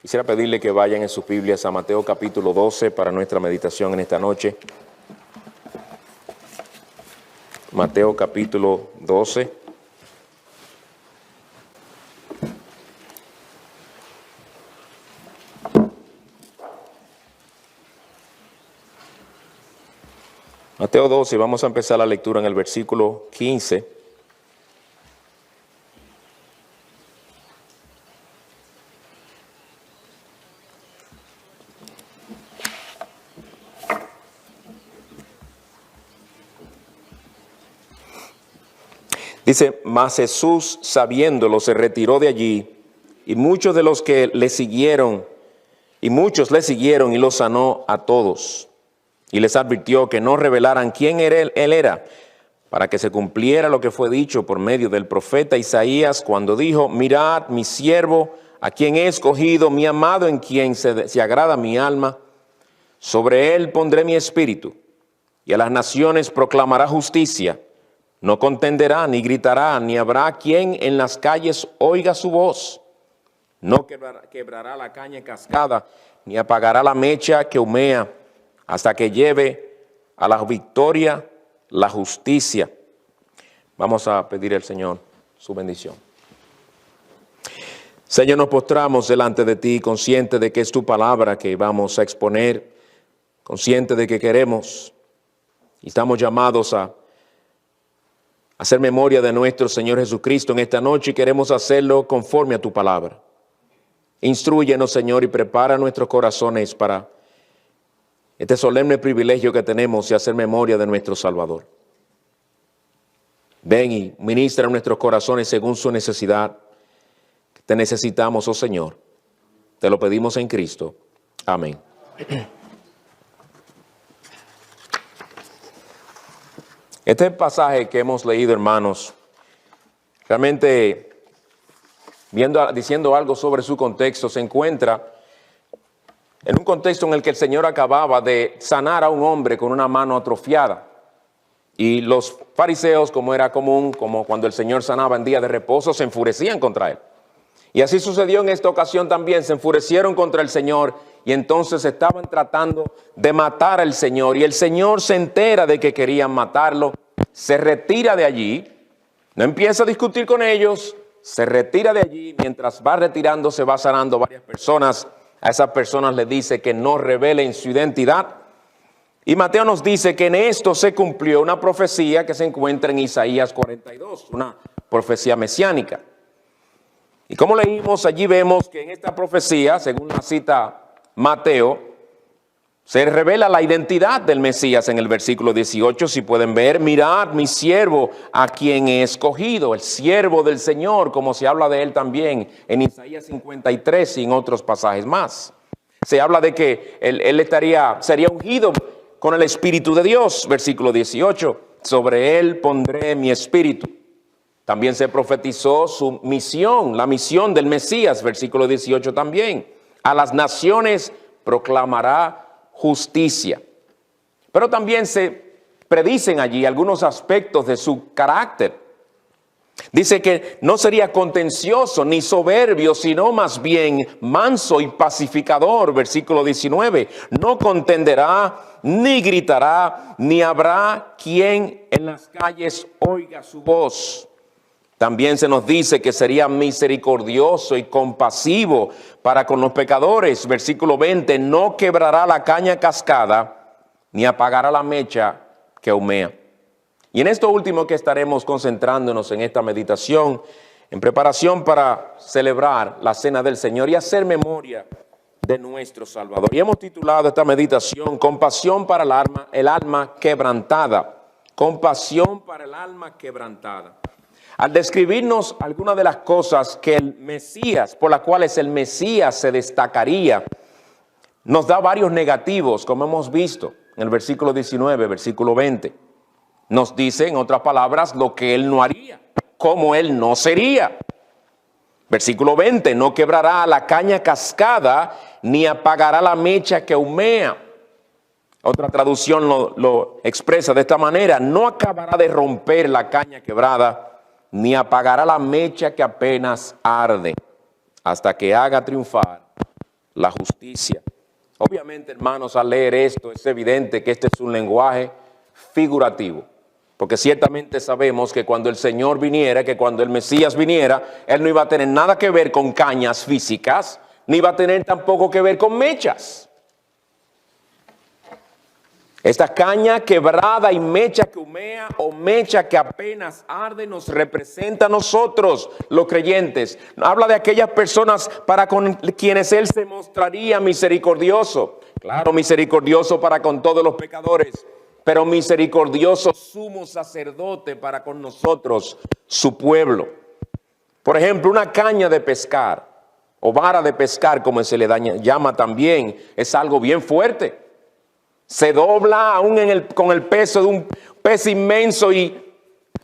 Quisiera pedirle que vayan en sus Biblias a Mateo capítulo 12 para nuestra meditación en esta noche. Mateo capítulo 12. Mateo 12, vamos a empezar la lectura en el versículo 15. Dice, mas Jesús, sabiéndolo, se retiró de allí, y muchos de los que le siguieron, y los sanó a todos. Y les advirtió que no revelaran quién él era, para que se cumpliera lo que fue dicho por medio del profeta Isaías, cuando dijo, mirad mi siervo, a quien he escogido, mi amado, en quien se agrada mi alma. Sobre él pondré mi espíritu, y a las naciones proclamará justicia. No contenderá, ni gritará, ni habrá quien en las calles oiga su voz. No quebrará la caña cascada, ni apagará la mecha que humea, hasta que lleve a la victoria la justicia. Vamos a pedir al Señor su bendición. Señor, nos postramos delante de ti, consciente de que es tu palabra que vamos a exponer, consciente de que queremos y estamos llamados a hacer memoria de nuestro Señor Jesucristo en esta noche, y queremos hacerlo conforme a tu palabra. Instrúyenos, Señor, y prepara nuestros corazones para este solemne privilegio que tenemos de hacer memoria de nuestro Salvador. Ven y ministra en nuestros corazones según su necesidad. Te necesitamos, oh Señor. Te lo pedimos en Cristo. Amén. Este pasaje que hemos leído, hermanos, realmente diciendo algo sobre su contexto, se encuentra en un contexto en el que el Señor acababa de sanar a un hombre con una mano atrofiada. Y los fariseos, como era común, como cuando el Señor sanaba en día de reposo, se enfurecían contra él. Y así sucedió en esta ocasión también, se enfurecieron contra el Señor y entonces estaban tratando de matar al Señor. Y el Señor se entera de que querían matarlo, se retira de allí, no empieza a discutir con ellos, se retira de allí. Mientras va retirándose, va sanando varias personas. A esas personas les dice que no revelen su identidad. Y Mateo nos dice que en esto se cumplió una profecía que se encuentra en Isaías 42, una profecía mesiánica. Y como leímos, allí vemos que en esta profecía, según la cita Mateo, se revela la identidad del Mesías en el versículo 18. Si pueden ver, mirad mi siervo a quien he escogido, el siervo del Señor, como se habla de él también en Isaías 53 y en otros pasajes más. Se habla de que él sería ungido con el Espíritu de Dios, versículo 18. Sobre él pondré mi espíritu. También se profetizó su misión, la misión del Mesías, versículo 18 también. A las naciones proclamará justicia. Pero también se predicen allí algunos aspectos de su carácter. Dice que no sería contencioso ni soberbio, sino más bien manso y pacificador, versículo 19. No contenderá, ni gritará, ni habrá quien en las calles oiga su voz. También se nos dice que sería misericordioso y compasivo para con los pecadores. Versículo 20, no quebrará la caña cascada, ni apagará la mecha que humea. Y en esto último que estaremos concentrándonos en esta meditación, en preparación para celebrar la Cena del Señor y hacer memoria de nuestro Salvador. Y hemos titulado esta meditación, Compasión para el alma quebrantada. Compasión para el alma quebrantada. Al describirnos algunas de las cosas que el Mesías, por las cuales el Mesías se destacaría, nos da varios negativos, como hemos visto en el versículo 19, versículo 20. Nos dice, en otras palabras, lo que él no haría, cómo él no sería. Versículo 20, no quebrará la caña cascada, ni apagará la mecha que humea. Otra traducción lo expresa de esta manera, no acabará de romper la caña quebrada, ni apagará la mecha que apenas arde, hasta que haga triunfar la justicia. Obviamente, hermanos, al leer esto es evidente que este es un lenguaje figurativo, porque ciertamente sabemos que cuando el Señor viniera, que cuando el Mesías viniera, Él no iba a tener nada que ver con cañas físicas, ni iba a tener tampoco que ver con mechas. Esta caña quebrada y mecha que humea o mecha que apenas arde nos representa a nosotros, los creyentes. Habla de aquellas personas para con quienes Él se mostraría misericordioso. Claro, misericordioso para con todos los pecadores, pero misericordioso sumo sacerdote para con nosotros, su pueblo. Por ejemplo, una caña de pescar o vara de pescar, como se le llama también, es algo bien fuerte. Se dobla aún con el peso de un pez inmenso y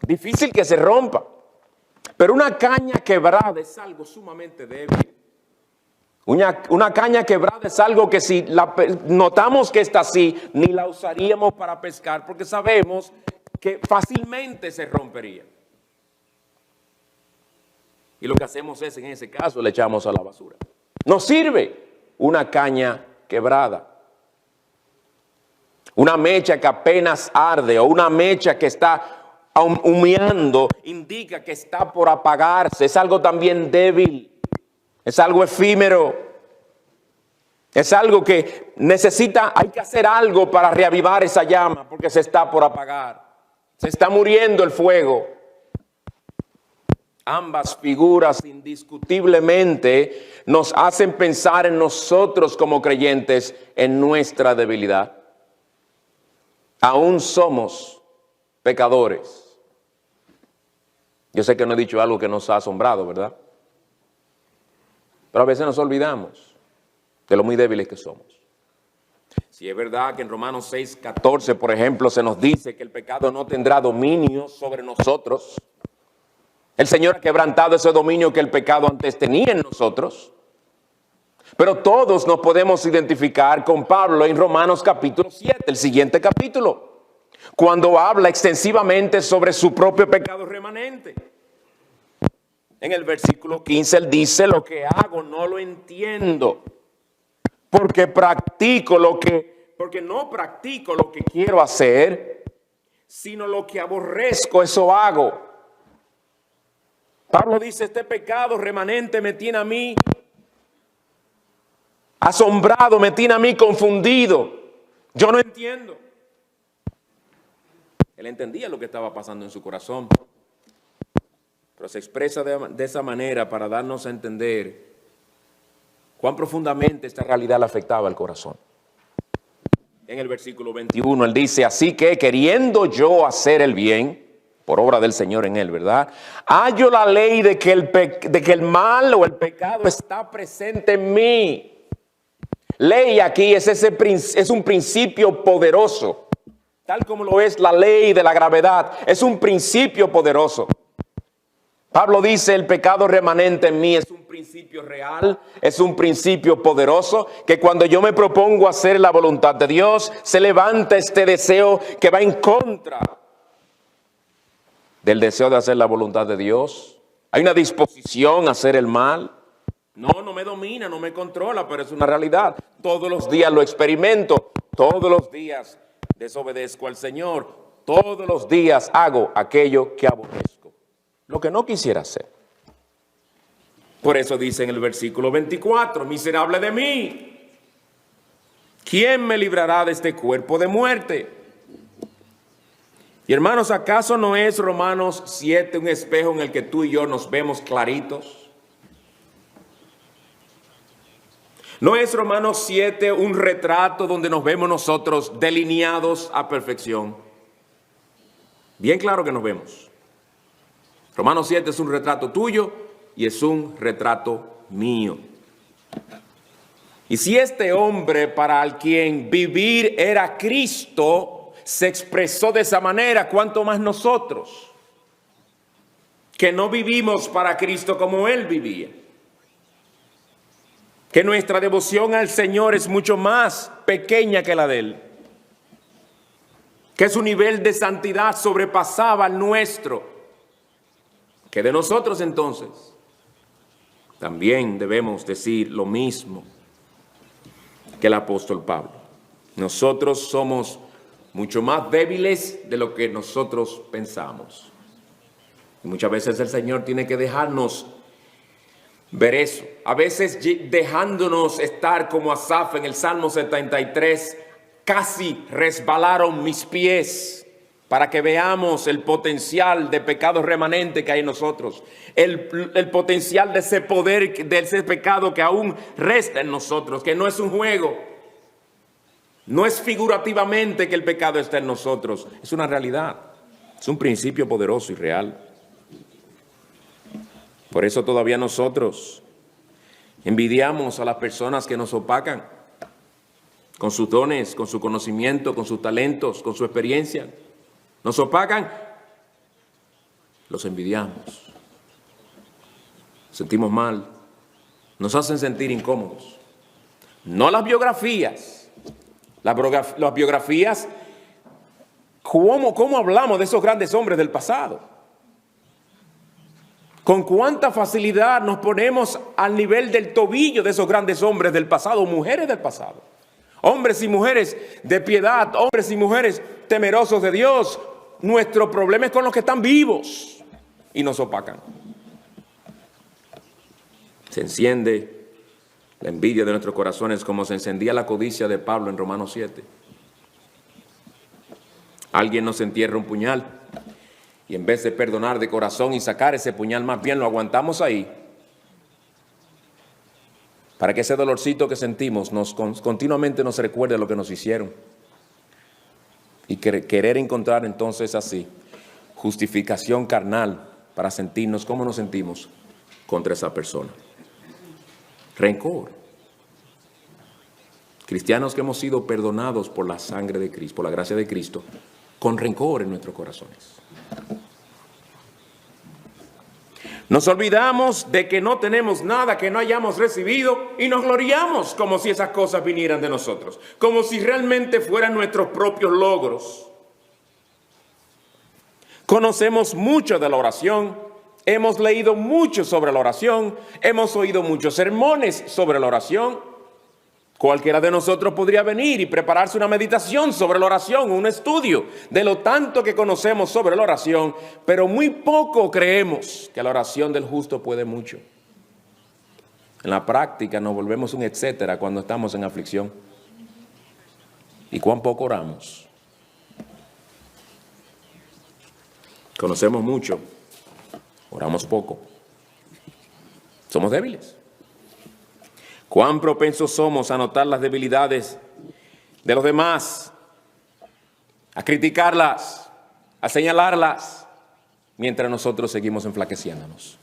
difícil que se rompa. Pero una caña quebrada es algo sumamente débil. Una caña quebrada es algo que si notamos que está así, ni la usaríamos para pescar porque sabemos que fácilmente se rompería. Y lo que hacemos es, en ese caso, le echamos a la basura. No sirve una caña quebrada. Una mecha que apenas arde o una mecha que está humeando indica que está por apagarse. Es algo también débil, es algo efímero, es algo que hay que hacer algo para reavivar esa llama porque se está por apagar, se está muriendo el fuego. Ambas figuras indiscutiblemente nos hacen pensar en nosotros como creyentes, en nuestra debilidad. Aún somos pecadores. Yo sé que no he dicho algo que nos ha asombrado, ¿verdad? Pero a veces nos olvidamos de lo muy débiles que somos. Si es verdad que en Romanos 6:14, por ejemplo, se nos dice que el pecado no tendrá dominio sobre nosotros. El Señor ha quebrantado ese dominio que el pecado antes tenía en nosotros. Pero todos nos podemos identificar con Pablo en Romanos capítulo 7, el siguiente capítulo, cuando habla extensivamente sobre su propio pecado remanente. En el versículo 15 él dice: lo que hago no lo entiendo, porque no practico lo que quiero hacer, sino lo que aborrezco, eso hago. Pablo dice: este pecado remanente me tiene a mí asombrado, me tiene a mí confundido. Yo no entiendo. Él entendía lo que estaba pasando en su corazón, pero se expresa de esa manera para darnos a entender cuán profundamente esta realidad le afectaba al corazón. En el versículo 21 él dice: así que queriendo yo hacer el bien, por obra del Señor en él, ¿verdad? Hallo la ley de que el mal o el pecado está presente en mí. Ley aquí es un principio poderoso, tal como lo es la ley de la gravedad. Es un principio poderoso. Pablo dice: el pecado remanente en mí es un principio real, es un principio poderoso, que cuando yo me propongo hacer la voluntad de Dios, se levanta este deseo que va en contra del deseo de hacer la voluntad de Dios. Hay una disposición a hacer el mal. No me domina, no me controla, pero es una realidad. Todos los días lo experimento, todos los días desobedezco al Señor, todos los días hago aquello que aborrezco, lo que no quisiera hacer. Por eso dice en el versículo 24: miserable de mí, ¿quién me librará de este cuerpo de muerte? Y hermanos, ¿acaso no es Romanos 7 un espejo en el que tú y yo nos vemos claritos? ¿No es Romanos 7 un retrato donde nos vemos nosotros delineados a perfección? Bien claro que nos vemos. Romanos 7 es un retrato tuyo y es un retrato mío. Y si este hombre para el quien vivir era Cristo se expresó de esa manera, ¿cuánto más nosotros, que no vivimos para Cristo como Él vivía? Que nuestra devoción al Señor es mucho más pequeña que la de Él, que su nivel de santidad sobrepasaba el nuestro, que de nosotros entonces también debemos decir lo mismo. que el apóstol Pablo. Nosotros somos mucho más débiles de lo que nosotros pensamos. Y muchas veces el Señor tiene que dejarnos ver eso. A veces dejándonos estar como Asaf en el Salmo 73, casi resbalaron mis pies, para que veamos el potencial de pecado remanente que hay en nosotros, el potencial de ese poder, de ese pecado que aún resta en nosotros, que no es un juego, no es figurativamente que el pecado está en nosotros, es una realidad, es un principio poderoso y real. Por eso todavía nosotros envidiamos a las personas que nos opacan, con sus dones, con su conocimiento, con sus talentos, con su experiencia. Nos opacan, los envidiamos, sentimos mal, nos hacen sentir incómodos. No las biografías, las biografías, ¿cómo hablamos de esos grandes hombres del pasado? Con cuánta facilidad nos ponemos al nivel del tobillo de esos grandes hombres del pasado, mujeres del pasado. Hombres y mujeres de piedad, hombres y mujeres temerosos de Dios. Nuestro problema es con los que están vivos y nos opacan. Se enciende la envidia de nuestros corazones como se encendía la codicia de Pablo en Romanos 7. Alguien nos entierra un puñal y en vez de perdonar de corazón y sacar ese puñal, más bien lo aguantamos ahí para que ese dolorcito que sentimos continuamente nos recuerde lo que nos hicieron. Y querer encontrar entonces así justificación carnal para sentirnos como nos sentimos contra esa persona. Rencor. Cristianos que hemos sido perdonados por la sangre de Cristo, por la gracia de Cristo, con rencor en nuestros corazones. Nos olvidamos de que no tenemos nada que no hayamos recibido y nos gloriamos como si esas cosas vinieran de nosotros, como si realmente fueran nuestros propios logros. Conocemos mucho de la oración, hemos leído mucho sobre la oración, hemos oído muchos sermones sobre la oración. Cualquiera de nosotros podría venir y prepararse una meditación sobre la oración, un estudio de lo tanto que conocemos sobre la oración, pero muy poco creemos que la oración del justo puede mucho. En la práctica nos volvemos un etcétera cuando estamos en aflicción. ¿Y cuán poco oramos? Conocemos mucho, oramos poco. Somos débiles. Cuán propensos somos a notar las debilidades de los demás, a criticarlas, a señalarlas, mientras nosotros seguimos enflaqueciéndonos.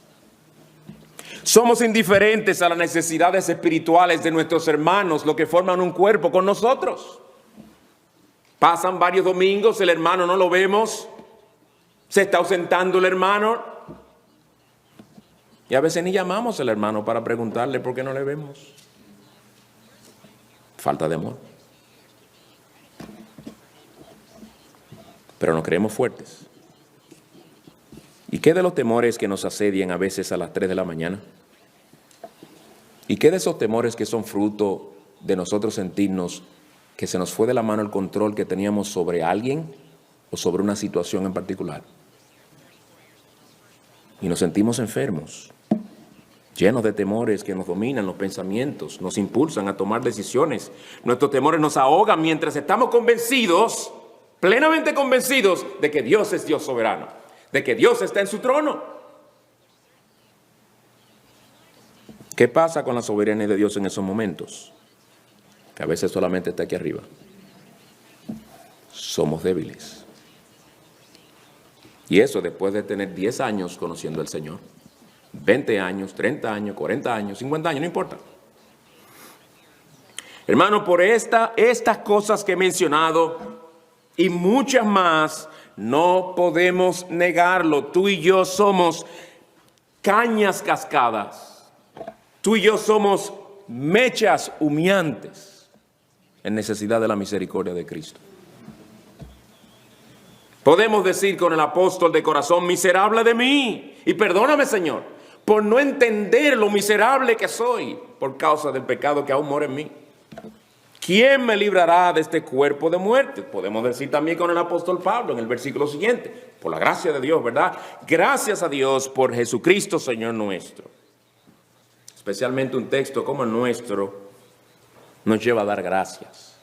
Somos indiferentes a las necesidades espirituales de nuestros hermanos, los que forman un cuerpo con nosotros. Pasan varios domingos, el hermano no lo vemos, se está ausentando el hermano, y a veces ni llamamos al hermano para preguntarle por qué no le vemos. Falta de amor. Pero nos creemos fuertes. ¿Y qué de los temores que nos asedian a veces a las 3 de la mañana? ¿Y qué de esos temores que son fruto de nosotros sentirnos que se nos fue de la mano el control que teníamos sobre alguien o sobre una situación en particular? Y nos sentimos enfermos, llenos de temores que nos dominan los pensamientos, nos impulsan a tomar decisiones. Nuestros temores nos ahogan mientras estamos convencidos, plenamente convencidos, de que Dios es Dios soberano, de que Dios está en su trono. ¿Qué pasa con la soberanía de Dios en esos momentos? Que a veces solamente está aquí arriba. Somos débiles. Y eso después de tener 10 años conociendo al Señor. 20 años, 30 años, 40 años, 50 años, no importa. Hermano, por estas cosas que he mencionado y muchas más, no podemos negarlo. Tú y yo somos cañas cascadas. Tú y yo somos mechas humeantes en necesidad de la misericordia de Cristo. Podemos decir con el apóstol de corazón, miserable de mí, y perdóname, Señor, por no entender lo miserable que soy por causa del pecado que aún mora en mí. ¿quién me librará de este cuerpo de muerte? Podemos decir también con el apóstol Pablo en el versículo siguiente, por la gracia de Dios, ¿verdad? Gracias a Dios por Jesucristo, Señor nuestro. Especialmente un texto como el nuestro nos lleva a dar gracias.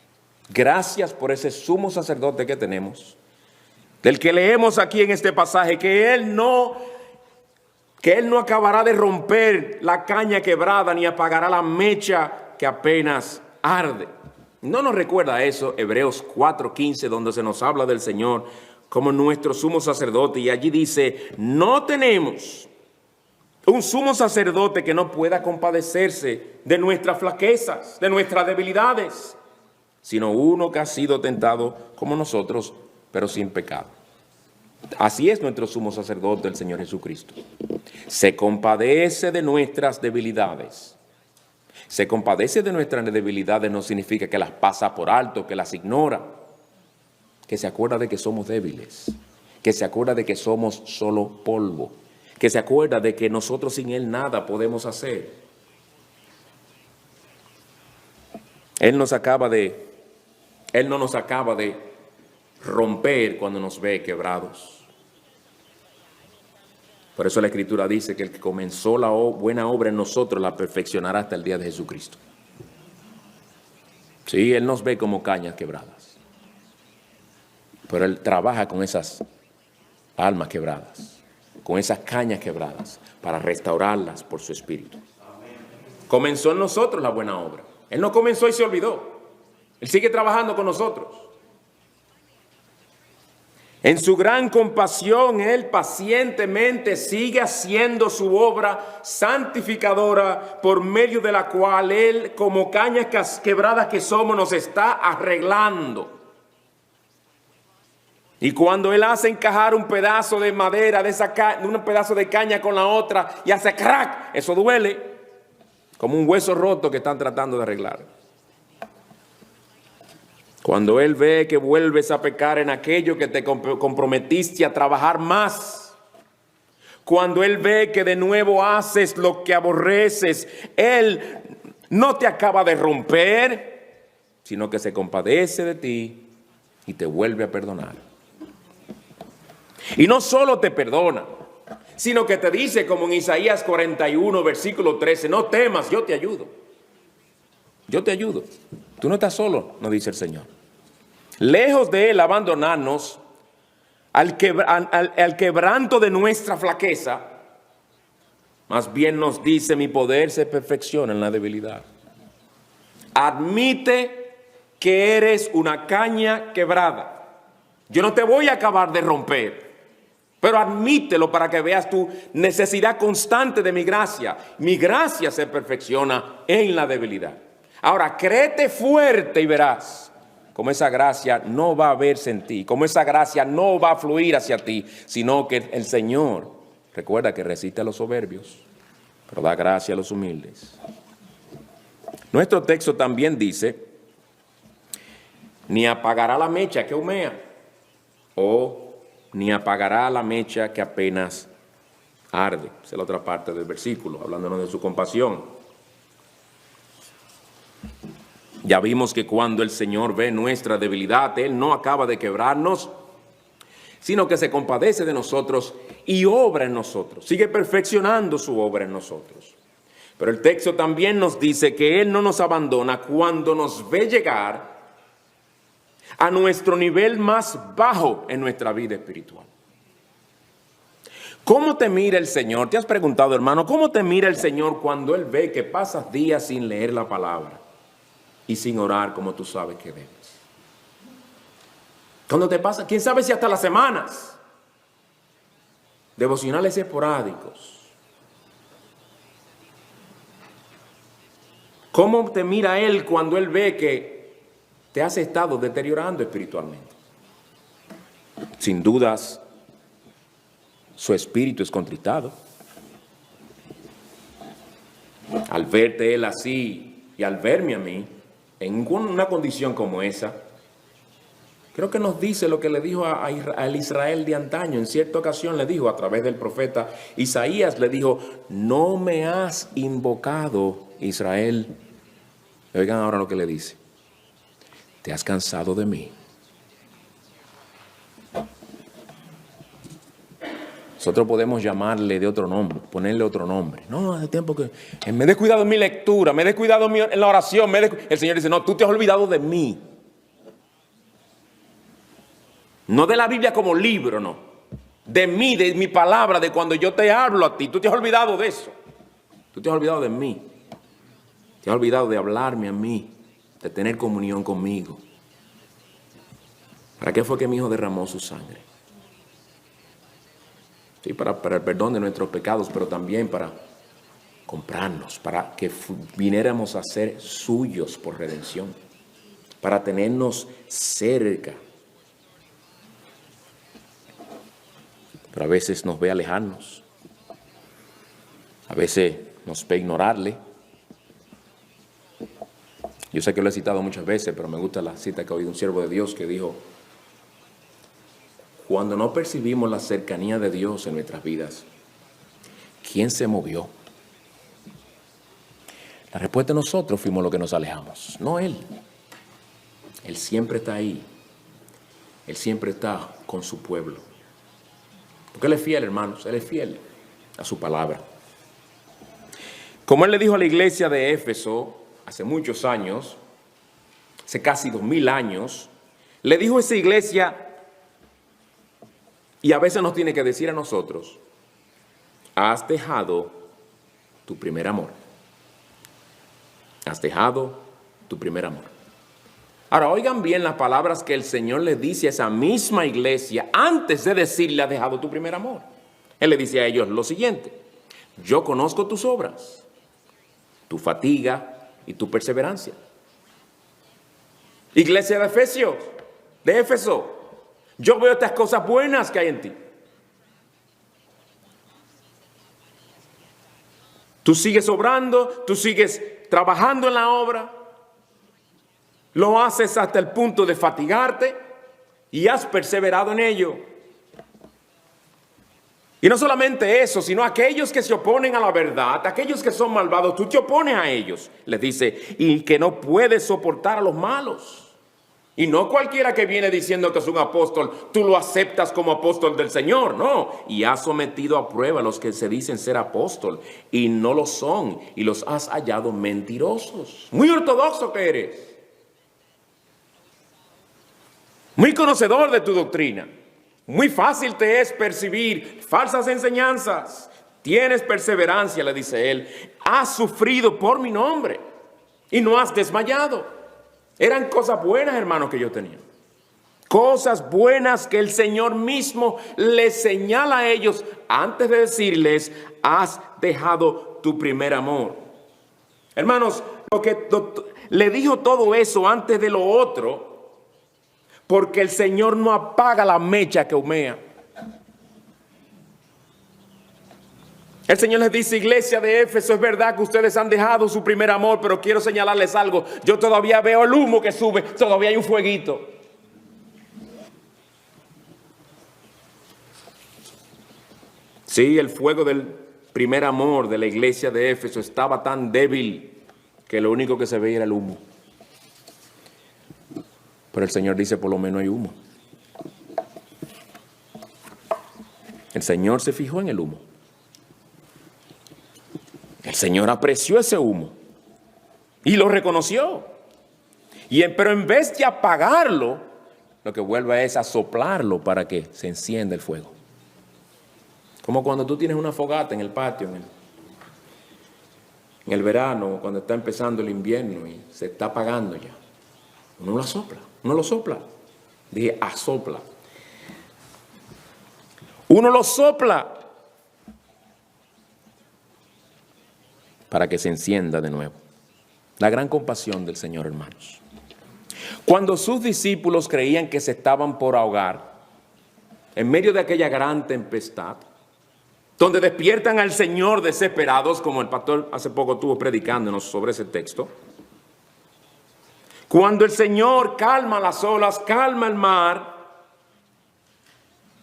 Gracias por ese sumo sacerdote que tenemos, del que leemos aquí en este pasaje, que Él no acabará de romper la caña quebrada ni apagará la mecha que apenas arde. ¿No nos recuerda eso Hebreos 4:15, donde se nos habla del Señor como nuestro sumo sacerdote? Y allí dice, no tenemos un sumo sacerdote que no pueda compadecerse de nuestras flaquezas, de nuestras debilidades, sino uno que ha sido tentado como nosotros, pero sin pecado. Así es nuestro sumo sacerdote, el Señor Jesucristo. Se compadece de nuestras debilidades. Se compadece de nuestras debilidades no significa que las pasa por alto, que las ignora. Que se acuerda de que somos débiles. Que se acuerda de que somos solo polvo. Que se acuerda de que nosotros sin Él nada podemos hacer. Él no nos acaba de romper cuando nos ve quebrados. Por eso la Escritura dice que el que comenzó la buena obra en nosotros la perfeccionará hasta el día de Jesucristo. Sí, Él nos ve como cañas quebradas, pero Él trabaja con esas almas quebradas, con esas cañas quebradas, para restaurarlas por su Espíritu. Comenzó en nosotros la buena obra. Él no comenzó y se olvidó. Él sigue trabajando con nosotros. En su gran compasión, Él pacientemente sigue haciendo su obra santificadora, por medio de la cual Él, como cañas quebradas que somos, nos está arreglando. Y cuando Él hace encajar un pedazo de madera, un pedazo de caña con la otra, y hace crack, eso duele, como un hueso roto que están tratando de arreglar. Cuando Él ve que vuelves a pecar en aquello que te comprometiste a trabajar más. Cuando Él ve que de nuevo haces lo que aborreces, Él no te acaba de romper, sino que se compadece de ti y te vuelve a perdonar. Y no solo te perdona, sino que te dice, como en Isaías 41, versículo 13, no temas, yo te ayudo. Yo te ayudo. Tú no estás solo, nos dice el Señor. Lejos de Él abandonarnos al quebranto de nuestra flaqueza, más bien nos dice, mi poder se perfecciona en la debilidad. Admite que eres una caña quebrada. Yo no te voy a acabar de romper, pero admítelo para que veas tu necesidad constante de mi gracia. Mi gracia se perfecciona en la debilidad. Ahora, créete fuerte y verás cómo esa gracia no va a verse en ti, cómo esa gracia no va a fluir hacia ti, sino que el Señor, recuerda que resiste a los soberbios, pero da gracia a los humildes. Nuestro texto también dice, ni apagará la mecha que humea, o ni apagará la mecha que apenas arde. Esa es la otra parte del versículo, hablándonos de su compasión. Ya vimos que cuando el Señor ve nuestra debilidad, Él no acaba de quebrarnos, sino que se compadece de nosotros y obra en nosotros. Sigue perfeccionando su obra en nosotros. Pero el texto también nos dice que Él no nos abandona cuando nos ve llegar a nuestro nivel más bajo en nuestra vida espiritual. ¿Cómo te mira el Señor? ¿Te has preguntado, hermano, cómo te mira el Señor cuando Él ve que pasas días sin leer la palabra y sin orar como tú sabes que debes? Cuando te pasa, quién sabe si hasta las semanas, devocionales esporádicos. ¿Cómo te mira Él cuando Él ve que te has estado deteriorando espiritualmente? Sin dudas, su espíritu es contritado. Al verte Él así y al verme a mí, en una condición como esa, creo que nos dice lo que le dijo al Israel de antaño. En cierta ocasión le dijo a través del profeta Isaías, le dijo, no me has invocado, Israel. Oigan ahora lo que le dice. ¿te has cansado de mí? Nosotros podemos llamarle de otro nombre, ponerle otro nombre. No, hace tiempo que me he descuidado en mi lectura, me he descuidado en la oración. El Señor dice, no, tú te has olvidado de mí. No de la Biblia como libro, no. De mí, de mi palabra, de cuando yo te hablo a ti. Tú te has olvidado de eso. Tú te has olvidado de mí. Te has olvidado de hablarme a mí, de tener comunión conmigo. ¿Para qué fue que mi Hijo derramó su sangre? Sí, para el perdón de nuestros pecados, pero también para comprarnos, para que viniéramos a ser suyos por redención, para tenernos cerca. Pero a veces nos ve alejarnos, a veces nos ve ignorarle. Yo sé que lo he citado muchas veces, pero me gusta la cita que ha oído un siervo de Dios que dijo: cuando no percibimos la cercanía de Dios en nuestras vidas, ¿quién se movió? La respuesta de nosotros fuimos los que nos alejamos, no Él. Él siempre está ahí. Él siempre está con su pueblo. Porque Él es fiel, hermanos. Él es fiel a su palabra. Como Él le dijo a la iglesia de Éfeso hace muchos años, hace casi 2000 años, le dijo a esa iglesia. Y a veces nos tiene que decir a nosotros: has dejado tu primer amor. Has dejado tu primer amor. Ahora, oigan bien las palabras que el Señor le dice a esa misma iglesia antes de decirle: has dejado tu primer amor. Él le dice a ellos lo siguiente: yo conozco tus obras, tu fatiga y tu perseverancia. Iglesia de Éfeso, yo veo estas cosas buenas que hay en ti. Tú sigues obrando, tú sigues trabajando en la obra, lo haces hasta el punto de fatigarte y has perseverado en ello. Y no solamente eso, sino aquellos que se oponen a la verdad, aquellos que son malvados, tú te opones a ellos. Les dice, y que no puedes soportar a los malos. Y no cualquiera que viene diciendo que es un apóstol, tú lo aceptas como apóstol del Señor, no. Y has sometido a prueba a los que se dicen ser apóstol y no lo son, y los has hallado mentirosos. Muy ortodoxo que eres. Muy conocedor de tu doctrina. Muy fácil te es percibir falsas enseñanzas. Tienes perseverancia, le dice él. Has sufrido por mi nombre y no has desmayado. Eran cosas buenas, hermanos, que yo tenía. Cosas buenas que el Señor mismo les señala a ellos antes de decirles: has dejado tu primer amor. Hermanos, le dijo todo eso antes de lo otro, porque el Señor no apaga la mecha que humea. El Señor les dice: iglesia de Éfeso, es verdad que ustedes han dejado su primer amor, pero quiero señalarles algo. Yo todavía veo el humo que sube, todavía hay un fueguito. Sí, el fuego del primer amor de la iglesia de Éfeso estaba tan débil que lo único que se veía era el humo. Pero el Señor dice: por lo menos hay humo. El Señor se fijó en el humo. El Señor apreció ese humo y lo reconoció. Pero en vez de apagarlo, lo que vuelve es a soplarlo para que se encienda el fuego. Como cuando tú tienes una fogata en el patio, en el verano, cuando está empezando el invierno y se está apagando ya. Uno lo sopla. Dije, asopla. Uno lo sopla para que se encienda de nuevo. La gran compasión del Señor, hermanos. Cuando sus discípulos creían que se estaban por ahogar, en medio de aquella gran tempestad, donde despiertan al Señor desesperados, como el pastor hace poco estuvo predicándonos sobre ese texto, cuando el Señor calma las olas, calma el mar,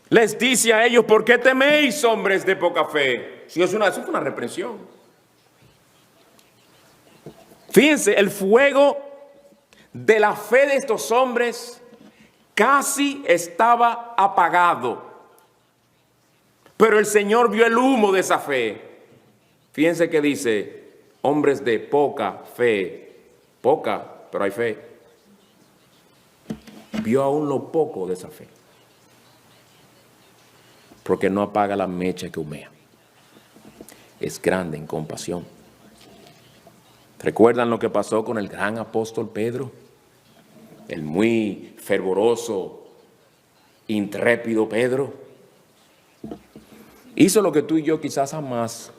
les dice a ellos: ¿por qué teméis, hombres de poca fe? Sí, eso fue una reprensión. Fíjense, el fuego de la fe de estos hombres casi estaba apagado. Pero el Señor vio el humo de esa fe. Fíjense que dice, hombres de poca fe. Poca, pero hay fe. Vio aún lo poco de esa fe. Porque no apaga la mecha que humea. Es grande en compasión. ¿Recuerdan lo que pasó con el gran apóstol Pedro? El muy fervoroso, intrépido Pedro. Hizo lo que tú y yo quizás jamás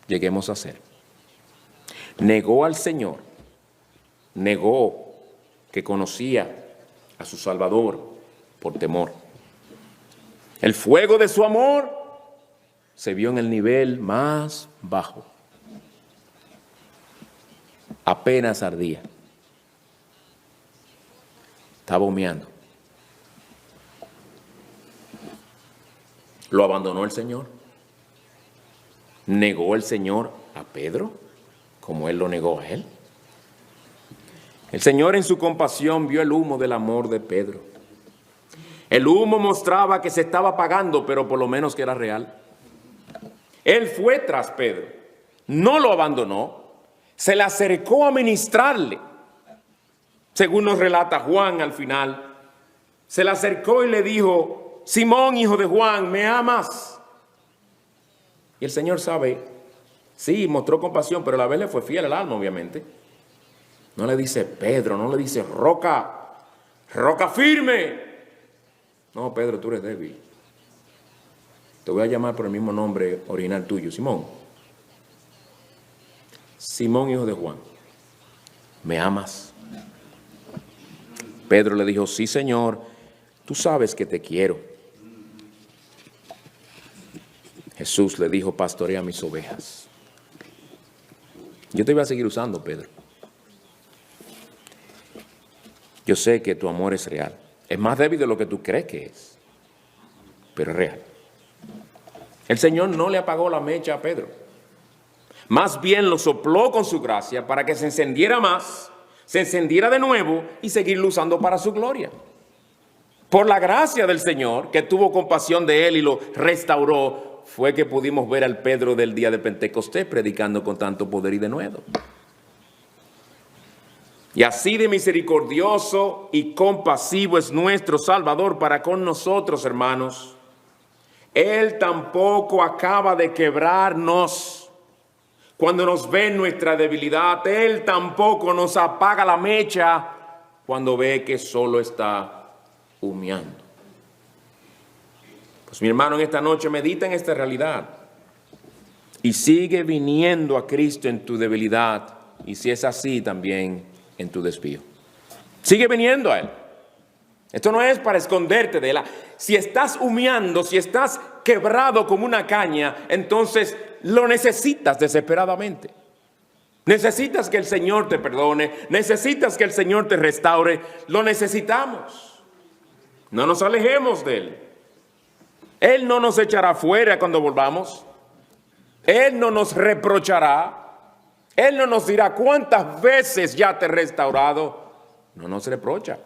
lleguemos a hacer. Negó al Señor. Negó que conocía a su Salvador por temor. El fuego de su amor se vio en el nivel más bajo. Apenas ardía. Estaba humeando. ¿Lo abandonó el Señor? ¿Negó el Señor a Pedro como Él lo negó a él? El Señor en su compasión vio el humo del amor de Pedro. El humo mostraba que se estaba apagando, pero por lo menos que era real. Él fue tras Pedro, no lo abandonó, se le acercó a ministrarle. Según nos relata Juan al final, se le acercó y le dijo, Simón, hijo de Juan, ¿me amas? Y el Señor sabe, sí, mostró compasión, pero a la vez le fue fiel al alma, obviamente. No le dice Pedro, no le dice roca, roca firme. No, Pedro, tú eres débil. Te voy a llamar por el mismo nombre original tuyo, Simón. Simón, hijo de Juan, ¿me amas? Pedro le dijo, sí, Señor, tú sabes que te quiero. Jesús le dijo, pastorea mis ovejas. Yo te voy a seguir usando, Pedro. Yo sé que tu amor es real. Es más débil de lo que tú crees que es, pero es real. El Señor no le apagó la mecha a Pedro. Más bien lo sopló con su gracia para que se encendiera más, se encendiera de nuevo y seguirlo usando para su gloria. Por la gracia del Señor, que tuvo compasión de él y lo restauró, fue que pudimos ver al Pedro del día de Pentecostés predicando con tanto poder y denuedo. Y así de misericordioso y compasivo es nuestro Salvador para con nosotros, hermanos. Él tampoco acaba de quebrarnos cuando nos ve en nuestra debilidad. Él tampoco nos apaga la mecha cuando ve que solo está humeando. Pues mi hermano, en esta noche medita en esta realidad y sigue viniendo a Cristo en tu debilidad, y si es así también en tu desvío. Sigue viniendo a Él. Esto no es para esconderte de Él. Si estás humeando, si estás quebrado como una caña, entonces lo necesitas desesperadamente. Necesitas que el Señor te perdone, necesitas que el Señor te restaure, lo necesitamos. No nos alejemos de Él. Él no nos echará fuera cuando volvamos. Él no nos reprochará. Él no nos dirá cuántas veces ya te he restaurado. No nos reprocha.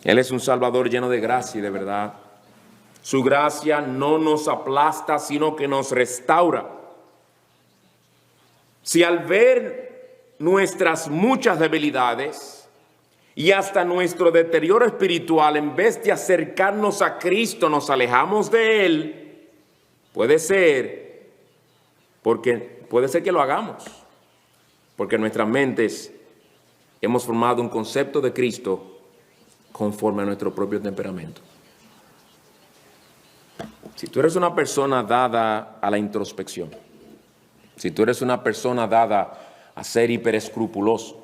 Él es un Salvador lleno de gracia y de verdad. Su gracia no nos aplasta, sino que nos restaura. Si al ver nuestras muchas debilidades y hasta nuestro deterioro espiritual, en vez de acercarnos a Cristo, nos alejamos de Él, puede ser que lo hagamos, porque en nuestras mentes hemos formado un concepto de Cristo conforme a nuestro propio temperamento. Si tú eres una persona dada a la introspección, si tú eres una persona dada a ser hiperescrupuloso,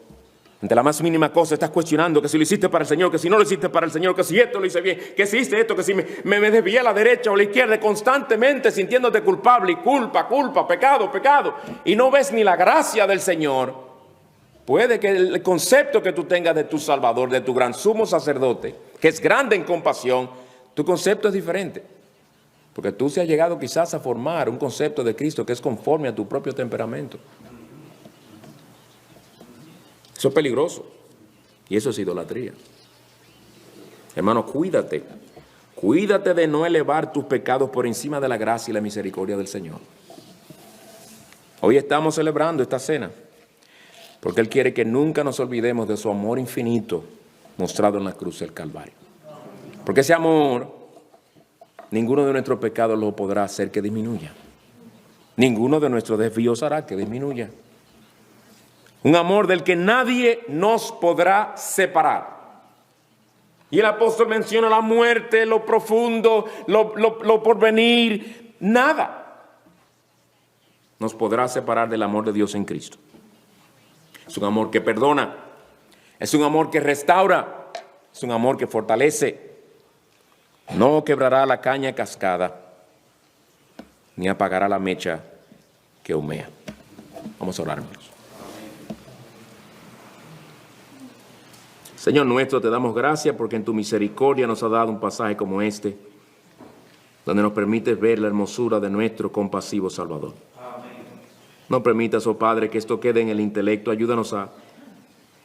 ante la más mínima cosa estás cuestionando que si lo hiciste para el Señor, que si no lo hiciste para el Señor, que si esto lo hice bien, que si hice esto, que si me desvié a la derecha o a la izquierda, constantemente sintiéndote culpable y culpa, pecado, y no ves ni la gracia del Señor, puede que el concepto que tú tengas de tu Salvador, de tu gran sumo sacerdote, que es grande en compasión, tu concepto es diferente. Porque tú se has llegado quizás a formar un concepto de Cristo que es conforme a tu propio temperamento. Eso es peligroso. Y eso es idolatría. Hermano, cuídate. Cuídate de no elevar tus pecados por encima de la gracia y la misericordia del Señor. Hoy estamos celebrando esta cena porque Él quiere que nunca nos olvidemos de su amor infinito mostrado en la cruz del Calvario. Porque ese amor, ninguno de nuestros pecados lo podrá hacer que disminuya. Ninguno de nuestros desvíos hará que disminuya. Un amor del que nadie nos podrá separar. Y el apóstol menciona la muerte, lo profundo, lo porvenir. Nada nos podrá separar del amor de Dios en Cristo. Es un amor que perdona. Es un amor que restaura. Es un amor que fortalece. No quebrará la caña cascada, ni apagará la mecha que humea. Vamos a orar, hermanos. Señor nuestro, te damos gracias porque en tu misericordia nos ha dado un pasaje como este, donde nos permites ver la hermosura de nuestro compasivo Salvador. Amén. No permitas, oh Padre, que esto quede en el intelecto. Ayúdanos a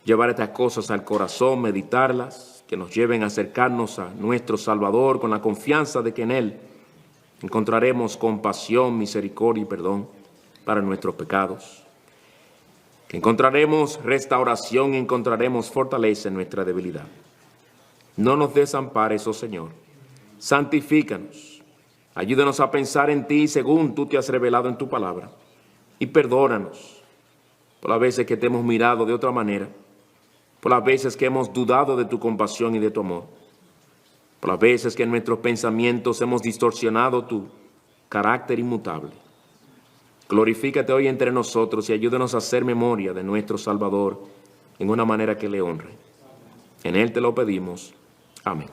llevar estas cosas al corazón, meditarlas, que nos lleven a acercarnos a nuestro Salvador con la confianza de que en Él encontraremos compasión, misericordia y perdón para nuestros pecados. Que encontraremos restauración y encontraremos fortaleza en nuestra debilidad. No nos desampares, oh Señor. Santifícanos. Ayúdanos a pensar en ti según tú te has revelado en tu palabra. Y perdónanos por las veces que te hemos mirado de otra manera, por las veces que hemos dudado de tu compasión y de tu amor, por las veces que en nuestros pensamientos hemos distorsionado tu carácter inmutable. Glorifícate hoy entre nosotros y ayúdanos a hacer memoria de nuestro Salvador en una manera que le honre. En Él te lo pedimos. Amén.